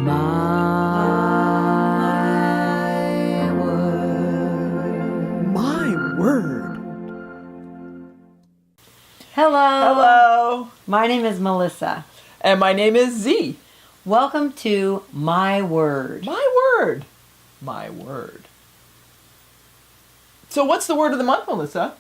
My word. My word. Hello. Hello. My name is Melissa. And my name is Z. Welcome to My Word. My word. My word. So what's the word of the month, Melissa?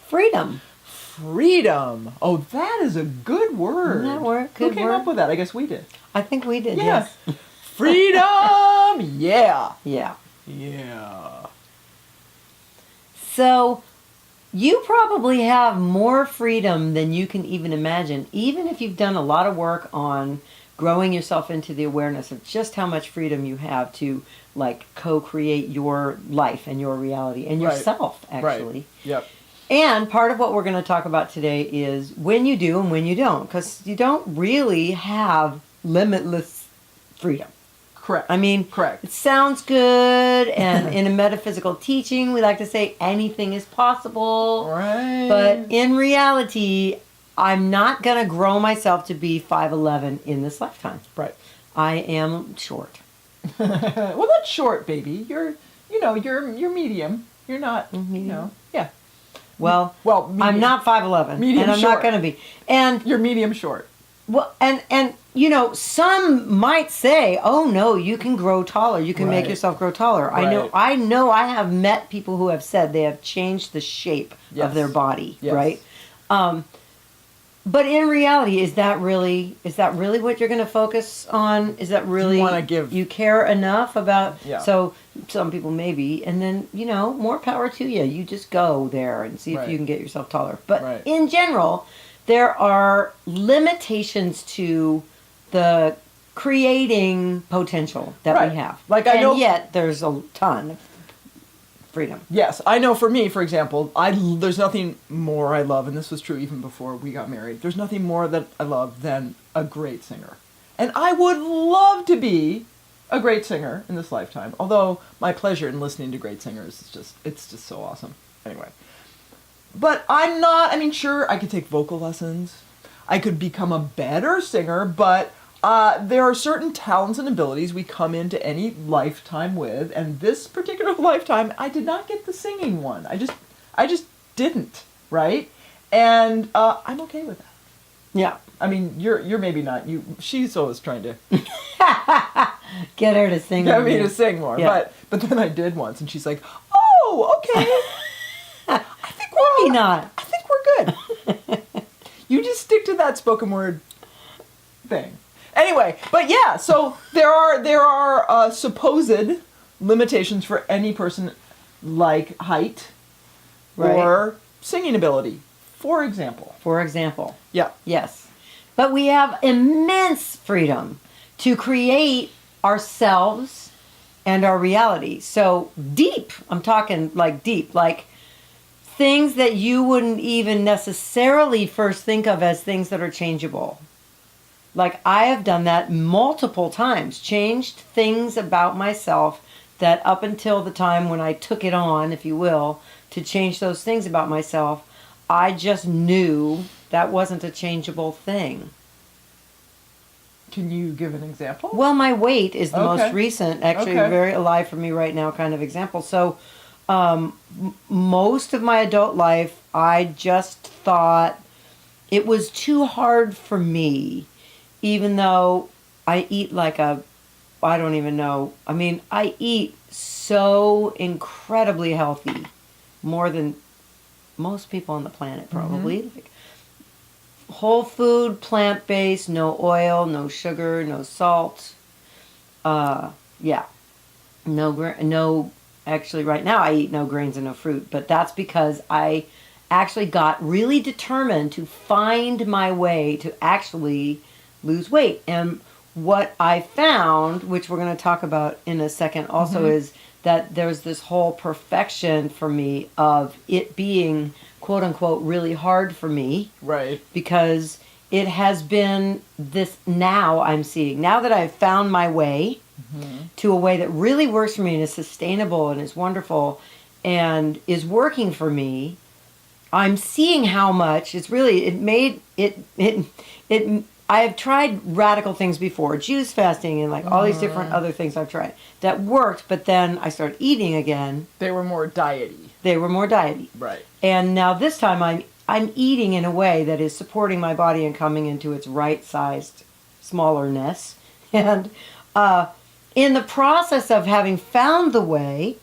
Freedom. Freedom. Oh, that is a good word. Isn't that word? Who Good came word? up with that? I guess we did. I think we did, Yeah. yes. Freedom. Yeah. Yeah. Yeah. So, you probably have more freedom than you can even imagine, even if you've done a lot of work on growing yourself into the awareness of just how much freedom you have to, like, co-create your life and your reality and Right. yourself, actually. Right. Yep. And part of what we're going to talk about today is when you do and when you don't, because you don't really have limitless freedom. Correct. I mean, Correct. it sounds good, and in a metaphysical teaching, we like to say anything is possible. Right. But in reality, I'm not going to grow myself to be 5'11" in this lifetime. Right. I am short. Well, that's short, baby. You're medium. You're not, Medium? yeah. Well, Medium. I'm not 5'11", Medium and I'm short. not going to be. And You're medium short. well, and some might say, "Oh no, you can grow taller. You can make Right. yourself grow taller." Right. I know. I have met people who have said they have changed the shape Yes. of their body, Yes. right? But in reality, is that really what you're going to focus on? Is that really wanna give- you care enough about? Yeah. So some people maybe, and then more power to you. You just go there and see if Right. you can get yourself taller. But Right. in general, there are limitations to the creating potential that Right. we have. Like, I and know- yet there's a ton of freedom. Yes, I know for me, for example, there's nothing more I love, and this was true even before we got married, there's nothing more that I love than a great singer. And I would love to be a great singer in this lifetime, although my pleasure in listening to great singers is it's just so awesome. Anyway. But I'm not, sure, I could take vocal lessons. I could become a better singer, but there are certain talents and abilities we come into any lifetime with, and this particular lifetime, I did not get the singing one. I just didn't, right? And I'm okay with that. Yeah. You're maybe not. She's always trying to Get her to sing. get with me you. to sing more, Yeah. but then I did once, and she's like, "Oh, okay. Maybe not. I think we're good." You just stick to that spoken word thing. Anyway, but yeah, so there are supposed limitations for any person, like height Right. or singing ability, for example. For example. Yeah. Yes. But we have immense freedom to create ourselves and our reality. So deep, I'm talking like deep, like things that you wouldn't even necessarily first think of as things that are changeable. Like I have done that multiple times, changed things about myself that up until the time when I took it on, if you will, to change those things about myself, I just knew that wasn't a changeable thing. Can you give an example? Well, my weight is the Okay. most recent, actually Okay. very alive for me right now kind of example. So most of my adult life, I just thought it was too hard for me, even though I eat like I don't even know. I eat so incredibly healthy, more than most people on the planet probably. Like, whole food, plant-based, no oil, no sugar, no salt. No, actually right now I eat no grains and no fruit, but that's because I actually got really determined to find my way to actually lose weight. And what I found, which we're going to talk about in a second also, is that there's this whole perfection for me of it being quote unquote really hard for me, Right. because it has been this, now I'm seeing, now that I've found my way to a way that really works for me and is sustainable and is wonderful and is working for me, I'm seeing how much it's really, it I have tried radical things before, juice fasting and like all these different other things I've tried that worked, but then I started eating again. They were more diety. They were more diety. Right. And now this time I'm eating in a way that is supporting my body and coming into its right-sized smallerness. And in the process of having found the way,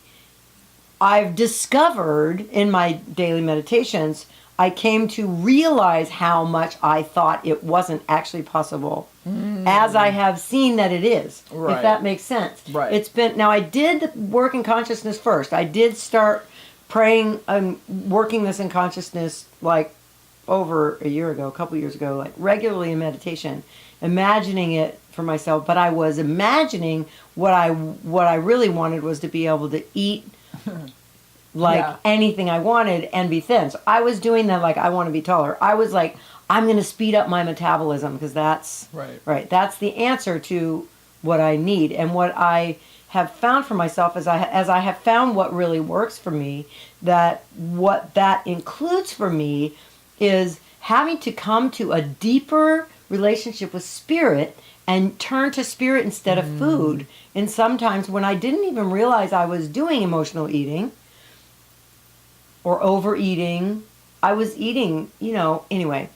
I've discovered in my daily meditations, I came to realize how much I thought it wasn't actually possible, as I have seen that it is, Right. if that makes sense. Right. It's been, now I did work in consciousness first. I did start praying and working this in consciousness like over a year ago, a couple years ago, like regularly in meditation, imagining it for myself. But I was imagining what I really wanted was to be able to eat like Yeah. anything I wanted and be thin. So I was doing that like I want to be taller. I was like, I'm going to speed up my metabolism because that's Right. That's the answer to what I need. And what I have found for myself as I have found what really works for me, that what that includes for me is having to come to a deeper relationship with spirit and turn to spirit instead of food. And sometimes when I didn't even realize I was doing emotional eating or overeating, I was eating, anyway.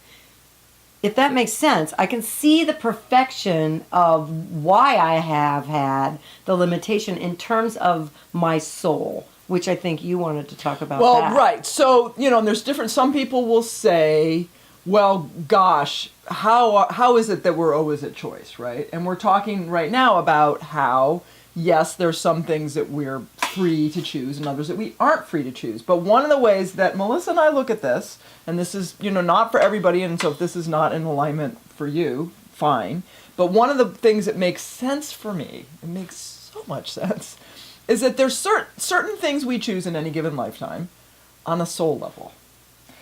If that makes sense, I can see the perfection of why I have had the limitation in terms of my soul, which I think you wanted to talk about. Well, that. right. So, there's different, some people will say, well, gosh, how is it that we're always at choice, right? And we're talking right now about how, yes, there's some things that we're free to choose and others that we aren't free to choose. But one of the ways that Melissa and I look at this, and this is, not for everybody, and so if this is not in alignment for you, fine. But one of the things that makes sense for me, it makes so much sense, is that there's certain things we choose in any given lifetime on a soul level.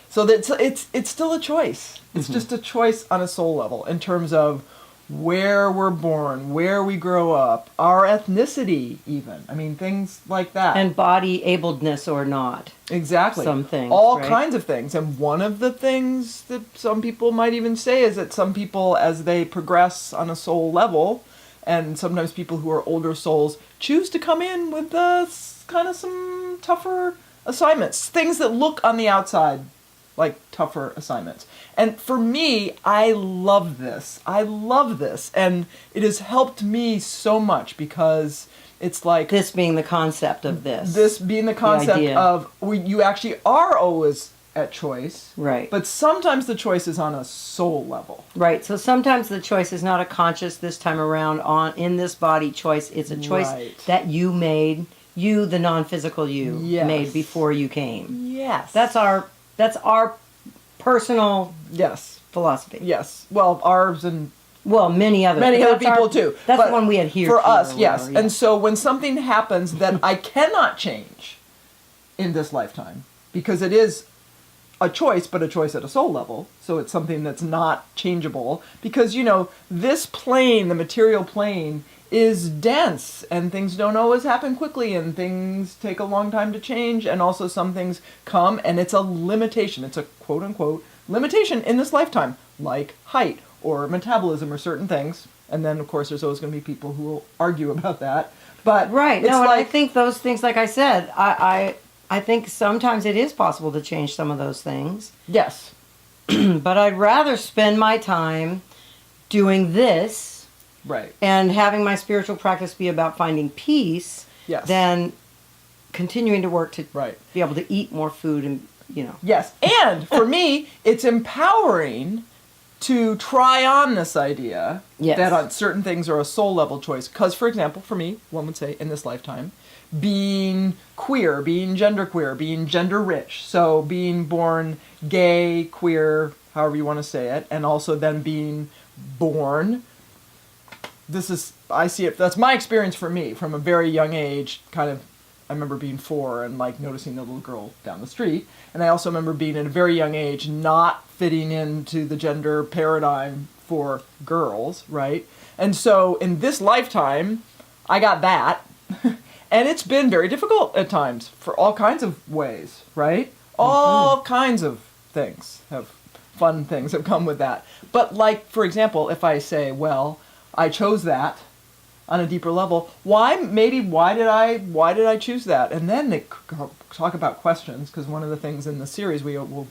So that it's still a choice. It's just a choice on a soul level in terms of where we're born, where we grow up, our ethnicity even. I mean, things like that. And body abledness or not. Exactly. Some things, all right? kinds of things. And one of the things that some people might even say is that some people, as they progress on a soul level, and sometimes people who are older souls choose to come in with kind of some tougher assignments, things that look on the outside like tougher assignments. And for me, I love this. And it has helped me so much because it's like... This being the concept of this. This being the concept idea. of you actually are always at choice. Right. But sometimes the choice is on a soul level. Right. So sometimes the choice is not a conscious this time around in this body choice. It's a choice Right. that you made, you, the non-physical you, Yes. made before you came. Yes. That's our personal Yes. philosophy. Yes. Well, ours and Well, many other people too. That's But the one we adhere for to. us, or yes. whatever, yeah. And so when something happens that I cannot change in this lifetime, because it is a choice, but a choice at a soul level, so it's something that's not changeable, because this plane, the material plane, is dense, and things don't always happen quickly, and things take a long time to change, and also some things come, and it's a limitation. It's a quote-unquote limitation in this lifetime, like height or metabolism or certain things. And then, of course, there's always going to be people who will argue about that. But Right. it's No, and I like, think those things, like I said, I think sometimes it is possible to change some of those things. yes, But I'd rather spend my time doing this right, and having my spiritual practice be about finding peace yes, than continuing to work to right. be able to eat more food and, Yes, and for me, it's empowering to try on this idea Yes. that on certain things are a soul level choice. Because, for example, for me, one would say in this lifetime, being queer, being genderqueer, being gender rich, so being born gay, queer, however you want to say it, and also then being born. I see it, that's my experience for me from a very young age, kind of. I remember being 4 and like noticing the little girl down the street. And I also remember being at a very young age not fitting into the gender paradigm for girls, right? And so in this lifetime, I got that. And it's been very difficult at times for all kinds of ways, right? All kinds of things have fun things have come with that. But like, for example, if I say, well, I chose that on a deeper level, why did I choose that? And then they talk about questions, because one of the things in the series there'll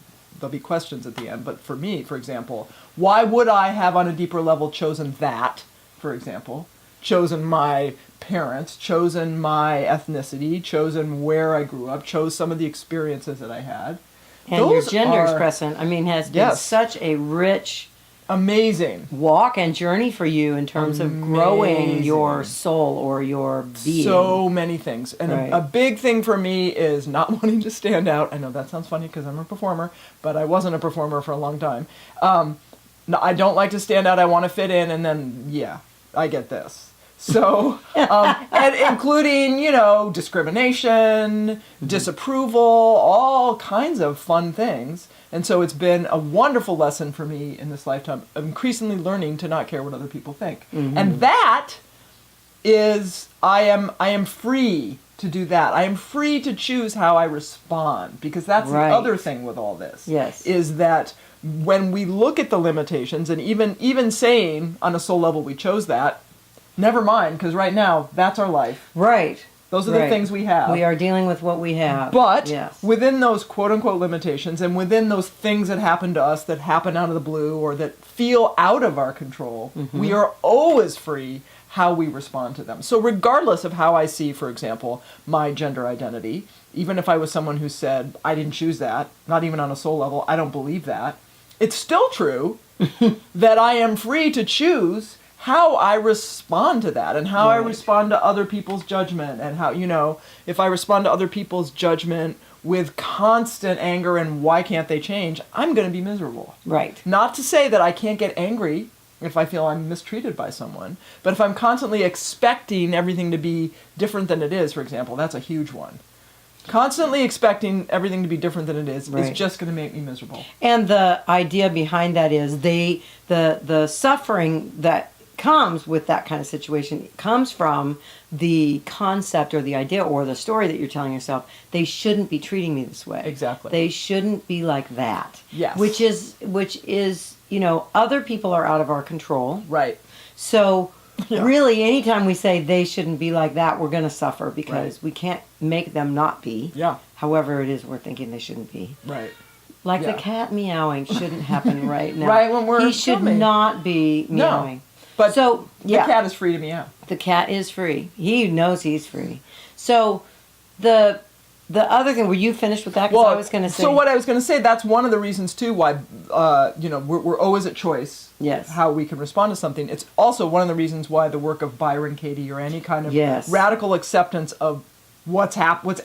be questions at the end. But for me, for example, why would I have on a deeper level chosen that, for example, chosen my parents, chosen my ethnicity, chosen where I grew up, chose some of the experiences that I had. And your Those gender are expression, I mean, has been Yes. such a rich amazing. walk and journey for you in terms of growing Amazing. your soul or your being. So many things. And Right. a big thing for me is not wanting to stand out. I know that sounds funny because I'm a performer, but I wasn't a performer for a long time. No, I don't like to stand out. I want to fit in, and then, yeah, I get this. So, and including, discrimination, disapproval, all kinds of fun things. And so it's been a wonderful lesson for me in this lifetime, increasingly learning to not care what other people think. And that is, I am free to do that. I am free to choose how I respond, because that's Right. the other thing with all this. Yes. Is that when we look at the limitations, and even saying on a soul level we chose that, never mind, because right now that's our life. Right. Those are the Right. things we have. We are dealing with what we have. But yes. within those quote-unquote limitations, and within those things that happen to us that happen out of the blue or that feel out of our control, we are always free how we respond to them. So regardless of how I see, for example, my gender identity, even if I was someone who said, I didn't choose that, not even on a soul level, I don't believe that, it's still true that I am free to choose how I respond to that, and how I Right. respond to other people's judgment, and how, if I respond to other people's judgment with constant anger and why can't they change, I'm going to be miserable. Right. Not to say that I can't get angry if I feel I'm mistreated by someone, but if I'm constantly expecting everything to be different than it is, for example, that's a huge one. Constantly expecting everything to be different than it is Right. just going to make me miserable. And the idea behind that is the suffering that comes with that kind of situation comes from the concept or the idea or the story that you're telling yourself. They shouldn't be treating me this way. Exactly. They shouldn't be like that. Yes. Which is other people are out of our control. Right. So Yeah. really, anytime we say they shouldn't be like that, we're going to suffer because Right. we can't make them not be. Yeah. However it is we're thinking they shouldn't be. Right. Like Yeah. the cat meowing shouldn't happen right now. Right when we're He should filming. not be No. meowing. But So, yeah. the cat is free to meow. The cat is free. He knows he's free. So the other thing, were you finished with that? Because I was going to say. So what I was going to say, that's one of the reasons too why, we're always at choice. Yes. How we can respond to something. It's also one of the reasons why the work of Byron Katie or any kind of Yes. radical acceptance of what's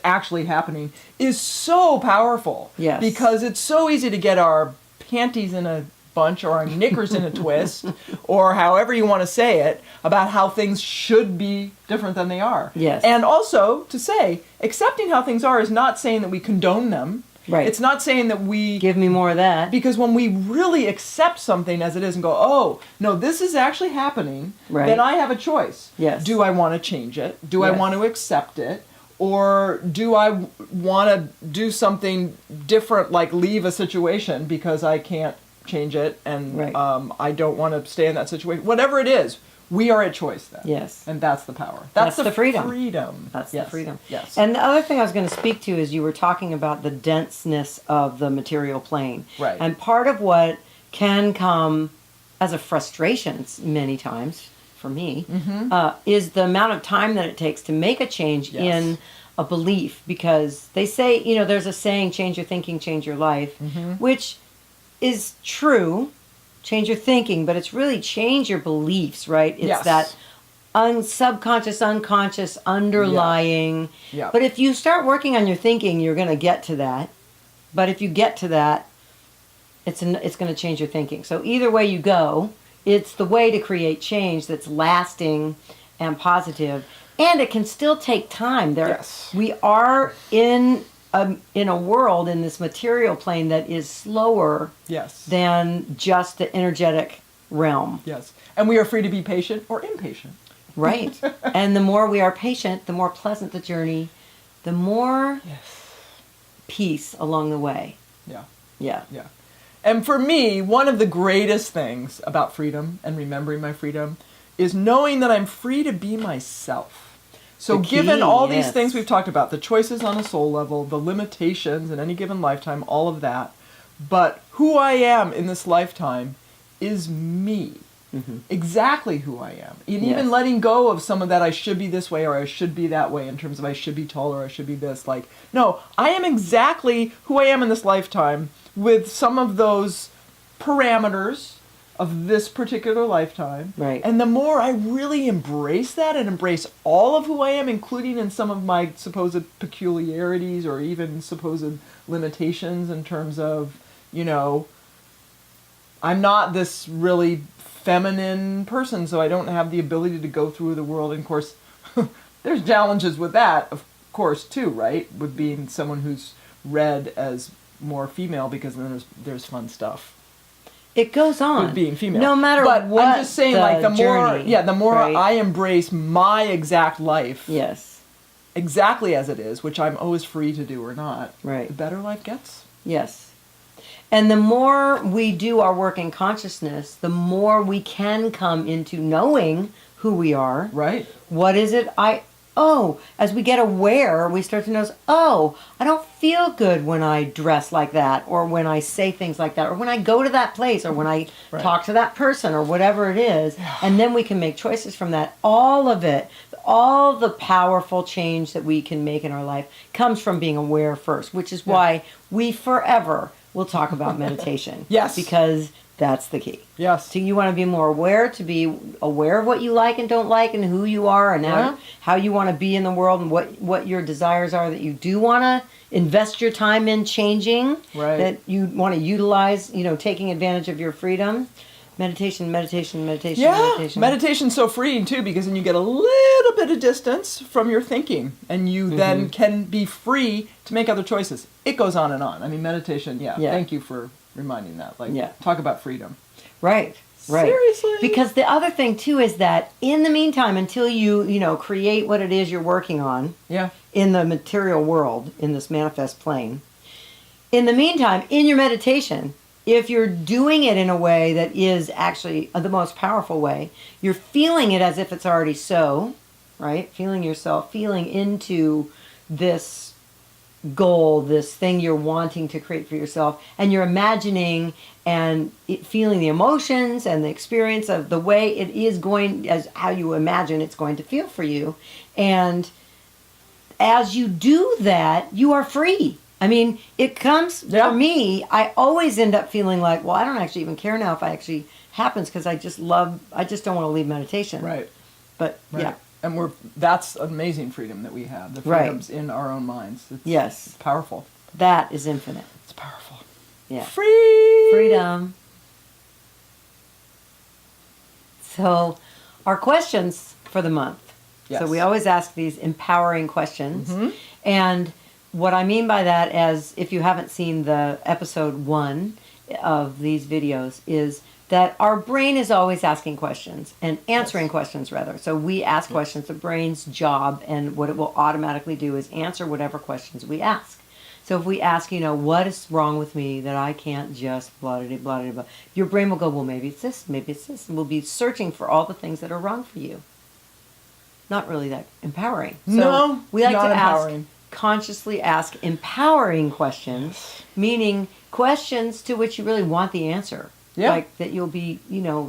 actually happening is so powerful. Yes. Because it's so easy to get our panties in a bunch or our knickers in a twist or however you want to say it about how things should be different than they are. Yes. And also to say accepting how things are is not saying that we condone them. Right. It's not saying that we Give me more of that. because when we really accept something as it is and go, oh, no, this is actually happening, Right. then I have a choice. Yes. Do I want to change it? Do I Yes. want to accept it? Or do I want to do something different, like leave a situation because I can't change it and Right. I don't want to stay in that situation? Whatever it is, we are at choice then. Yes. And that's the power. That's the freedom. freedom. That's Yes. the freedom. Yes. And the other thing I was going to speak to is you were talking about the denseness of the material plane. Right. And part of what can come as a frustration many times for me is the amount of time that it takes to make a change Yes. in a belief. Because they say, there's a saying, change your thinking, change your life, which is true. Change your thinking, but it's really change your beliefs, right? It's Yes. that subconscious, unconscious, underlying. Yeah. But if you start working on your thinking, you're going to get to that. But if you get to that, it's going to change your thinking. So either way you go, it's the way to create change that's lasting and positive, and it can still take time. Yes. We are in a world in this material plane that is slower Yes. than just the energetic realm. Yes. And we are free to be patient or impatient. Right. And the more we are patient, the more pleasant the journey, the more Yes. peace along the way. Yeah. Yeah. Yeah. And for me, one of the greatest things about freedom and remembering my freedom is knowing that I'm free to be myself. So The key, given all these yes. things we've talked about, the choices on a soul level, the limitations in any given lifetime, all of that, but who I am in this lifetime is me. Exactly who I am. And even Yes. letting go of some of that I should be this way or I should be that way in terms of I should be taller or I should be this. Like, no, I am exactly who I am in this lifetime with some of those parameters of this particular lifetime. Right. And the more I really embrace that and embrace all of who I am, including in some of my supposed peculiarities or even supposed limitations in terms of, you know, I'm not this really feminine person, so I don't have the ability to go through the world. And of course, there's challenges with that, of course, too, right? With being someone who's read as more female, because then there's fun stuff It goes on. with being female. No matter but what. I'm just saying, like the more, journey, the more right? I embrace my exact life, Yes. exactly as it is, which I'm always free to do or not, Right. the better life gets. Yes. And the more we do our work in consciousness, the more we can come into knowing who we are. Right. What is it as we get aware, we start to notice, I don't feel good when I dress like that, or when I say things like that, or when I go to that place, or when I Right. talk to that person, or whatever it is. And then we can make choices from that. All of it, all the powerful change that we can make in our life comes from being aware first, which is why we forever will talk about meditation. Yes. Because that's the key. Yes. So you want to be more aware, to be aware of what you like and don't like, and who you are, and Yeah. how you want to be in the world, and what your desires are that you do want to invest your time in changing, Right. that you want to utilize, taking advantage of your freedom. Meditation, meditation, meditation, Yeah, meditation. meditation's so freeing too, because then you get a little bit of distance from your thinking, and you then can be free to make other choices. It goes on and on. I mean, meditation. Yeah. Yeah. Thank you for reminding that. Like, Yeah. talk about freedom. Right. Right. Seriously? Because the other thing too is that in the meantime, until you create what it is you're working on Yeah. in the material world, in this manifest plane, in the meantime, in your meditation, if you're doing it in a way that is actually the most powerful way, you're feeling it as if it's already so, right? Feeling yourself, feeling into this goal, this thing you're wanting to create for yourself, and you're imagining and feeling the emotions and the experience of the way it is going, as how you imagine it's going to feel for you. And as you do that, you are free. I mean, it comes, Yeah. for me, I always end up feeling like, well, I don't actually even care now if it actually happens, because I just don't want to leave meditation. Right. But Right. yeah, And that's amazing freedom that we have. The Right. freedom's in our own minds. It's, Yes. It's powerful. that is infinite. It's powerful. Yeah. Free. Freedom. So, our questions for the month. Yes. So we always ask these empowering questions. Mhm. And what I mean by that, as if you haven't seen the episode 1 of these videos, is that our brain is always asking questions and answering questions, rather. So we ask questions. The brain's job, and what it will automatically do, is answer whatever questions we ask. So if we ask, what is wrong with me that I can't just blah, blah, blah, blah, blah, your brain will go, well, maybe it's this, maybe it's this. And we'll be searching for all the things that are wrong for you. Not really that empowering. So No, we like not to empowering. consciously ask empowering questions, meaning questions to which you really want the answer. Yeah. Like that you'll be,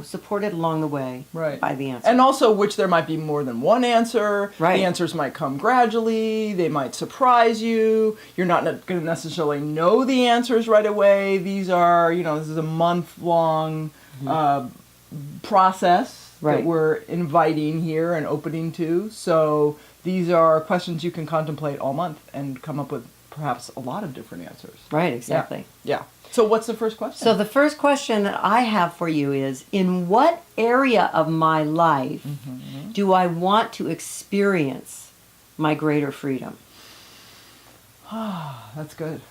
supported along the way Right. by the answer. And also, which there might be more than one answer. Right. The answers might come gradually. They might surprise you. You're not going to necessarily know the answers right away. These are, this is a month-long process Right. that we're inviting here and opening to. So these are questions you can contemplate all month and come up with perhaps a lot of different answers. Right, exactly. Yeah. So what's the first question? So the first question that I have for you is, in what area of my life do I want to experience my greater freedom? That's good.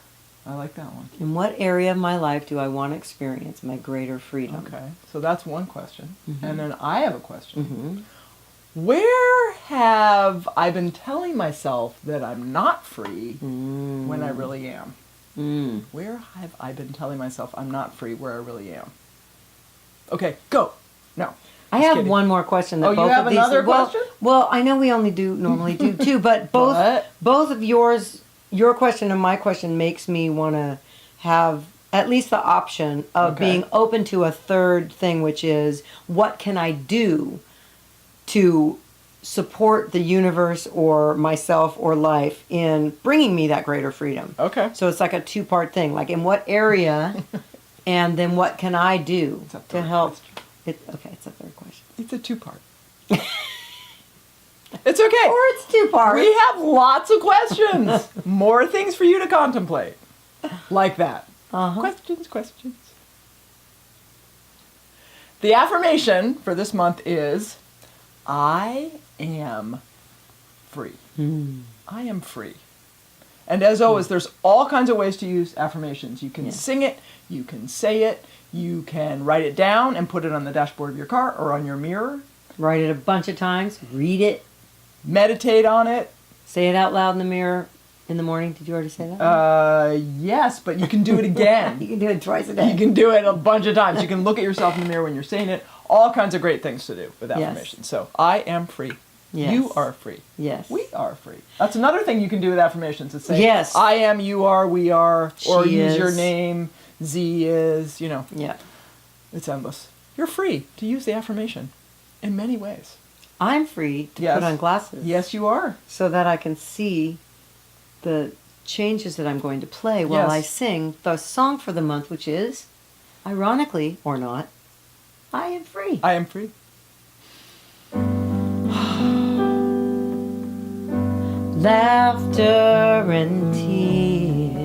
I like that one. In what area of my life do I want to experience my greater freedom? Okay. So that's one question. And then I have a question. Mhm. Where have I been telling myself that I'm not free when I really am? Where have I been telling myself I'm not free where I really am? Okay, go. No. I just have kidding. one more question. That Oh, you both have of these, another well, question? Well, I know we only normally do two, but What? both of yours, your question and my question makes me want to have at least the option of Okay. being open to a third thing, which is what can I do to support the universe or myself or life in bringing me that greater freedom. Okay. So it's like a two-part thing. Like in what area, and then what can I do It's a to third help? question. Okay, it's a third question. It's a two-part. It's okay. Or it's two parts. We have lots of questions. More things for you to contemplate. Like that. Uh-huh. Questions. The affirmation for this month is, I am free. I am free. And as always, there's all kinds of ways to use affirmations. You can Yeah. sing it, you can say it, you can write it down and put it on the dashboard of your car or on your mirror. Write it a bunch of times. Read it. Meditate on it. Say it out loud in the mirror in the morning. Did you already say that? Yes, but you can do it You again. can do it twice a day. You can do it a bunch of times. You can look at yourself in the mirror when you're saying it. All kinds of great things to do with Yes. affirmations. So, I am free. Yes. You are free. Yes. We are free. That's another thing you can do with affirmations. Is say, Yes. I am, you are, we are, or She use your is. name, Z is, Yeah. it's endless. You're free to use the affirmation in many ways. I'm free to Yes. put on glasses. Yes, you are. So that I can see the changes that I'm going to play while Yes. I sing the song for the month, which is, ironically or not, I am free. I am free. Laughter and tears,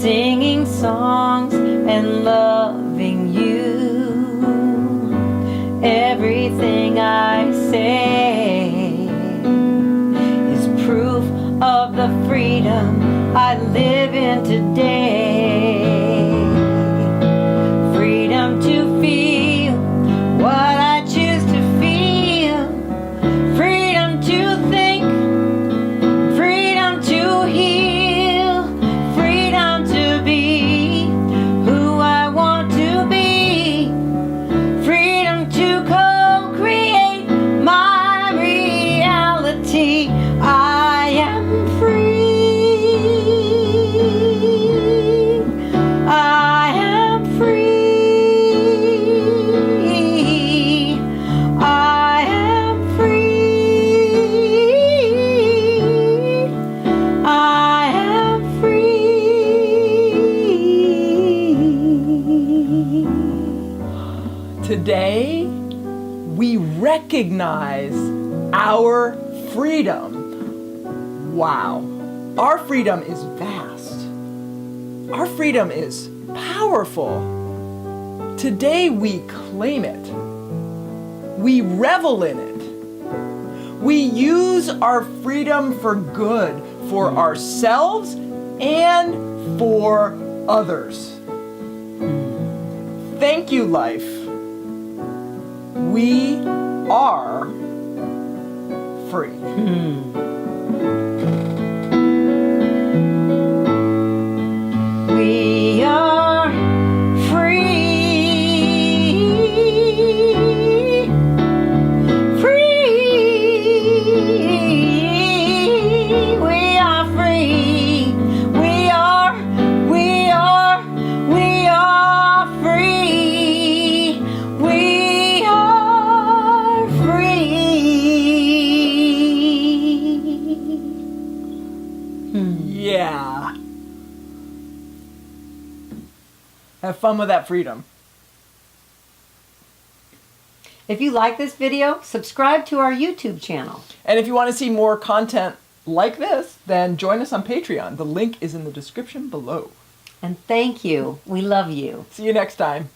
singing songs and loving you. Everything I say is proof of the freedom I live in today. Freedom to feel what I choose to feel. Freedom to think, freedom to heal, freedom to be who I want to be, freedom to co-create my reality. I am free. I am free. I am free. I am free. Today, we recognize our freedom. Wow. Our freedom is vast. Our freedom is powerful. Today, we claim it. We revel in it. We use our freedom for good, for ourselves and for others. Thank you, life. We are free. We are free. Free. We are free. We are free. We are free. Yeah. Have fun with that freedom. If you like this video, subscribe to our YouTube channel. And if you want to see more content like this, then join us on Patreon. The link is in the description below. And thank you. We love you. See you next time.